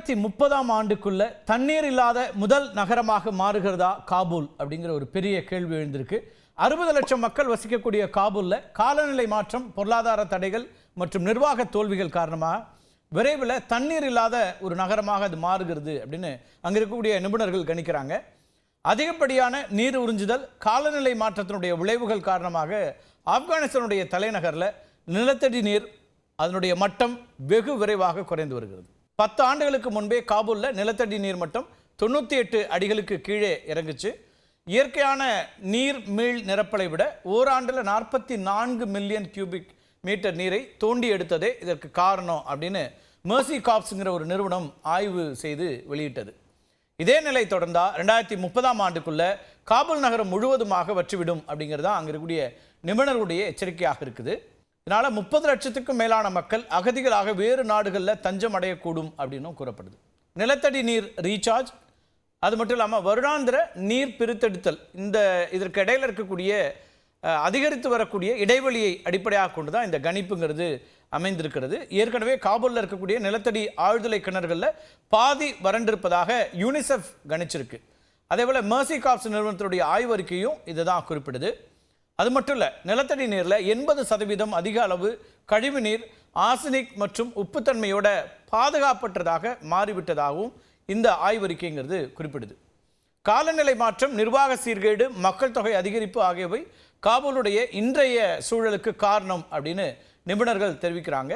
2030ஆம் ஆண்டுக்குள்ள தண்ணீர் இல்லாத முதல் நகரமாக மாறுகிறதா காபூல் அப்படிங்கிற ஒரு பெரிய கேள்வி எழுந்திருக்கு. 60 லட்சம் மக்கள் வசிக்கக்கூடிய காபூல்ல காலநிலை மாற்றம், பொருளாதார தடைகள் மற்றும் நிர்வாக தோல்விகள் காரணமாக விரைவில் தண்ணீர் இல்லாத ஒரு நகரமாக அது மாறுகிறது அப்படின்னு அங்க இருக்கக்கூடிய நிபுணர்கள் கணிக்கிறாங்க. அதிகப்படியான நீர் உறிஞ்சுதல், காலநிலை மாற்றத்தினுடைய விளைவுகள் காரணமாக ஆப்கானிஸ்தானுடைய தலைநகர்ல நிலத்தடி நீர் அதனுடைய மட்டம் வெகு விரைவாக குறைந்து வருகிறது. 10 ஆண்டுகளுக்கு முன்பே காபூல்ல நிலத்தடி நீர் மட்டம் 98 அடிகளுக்கு கீழே இறங்குச்சு. இயற்கையான நீர் மீள் நிரப்பலை விட ஓராண்டில் 44 மில்லியன் கியூபிக் மீட்டர் நீரை தோண்டி எடுத்ததே இதற்கு காரணம் அப்படின்னு மெர்சி காப்ஸ்ங்கிற ஒரு நிறுவனம் ஆய்வு செய்து வெளியிட்டது. இதே நிலை தொடர்ந்தா 2030ஆம் ஆண்டுக்குள்ள காபூல் நகரம் முழுவதுமாக வற்றிவிடும் அப்படிங்கிறதா அங்க இருக்கக்கூடிய நிபுணர்களுடைய எச்சரிக்கையாக இருக்குது. இதனால 30 லட்சத்துக்கும் மேலான மக்கள் அகதிகளாக வேறு நாடுகளில் தஞ்சம் அடையக்கூடும் அப்படின்னும் கூறப்படுது. நிலத்தடி நீர் ரீசார்ஜ், அது மட்டும் இல்லாமல் வருடாந்திர நீர் பிரித்தெடுத்தல், இதற்கு இடையில இருக்கக்கூடிய அதிகரித்து வரக்கூடிய இடைவெளியை அடிப்படையாக கொண்டு தான் இந்த கணிப்புங்கிறது அமைந்திருக்கிறது. ஏற்கனவே காபூலில் இருக்கக்கூடிய நிலத்தடி ஆழ்துளை கிணறுகளில் பாதி வறண்டிருப்பதாக யூனிசெஃப் கணிச்சிருக்கு. அதே போல் மெர்சி காப்ஸ் நிறுவனத்தினுடைய ஆய்வறிக்கையும் இதை தான் குறிப்பிடுது. அது மட்டும் இல்லை, நிலத்தடி நீரில் 80% அதிக அளவு கழிவு நீர் ஆர்சனிக் மற்றும் உப்புத்தன்மையோட பாதுகாப்பற்றதாக மாறிவிட்டதாகவும் இந்த ஆய்வறிக்கைங்கிறது குறிப்பிடுது. காலநிலை மாற்றம், நிர்வாக சீர்கேடு, மக்கள் தொகை அதிகரிப்பு ஆகியவை காபூலுடைய இன்றைய சூழலுக்கு காரணம் அப்படின்னு நிபுணர்கள் தெரிவிக்கிறாங்க.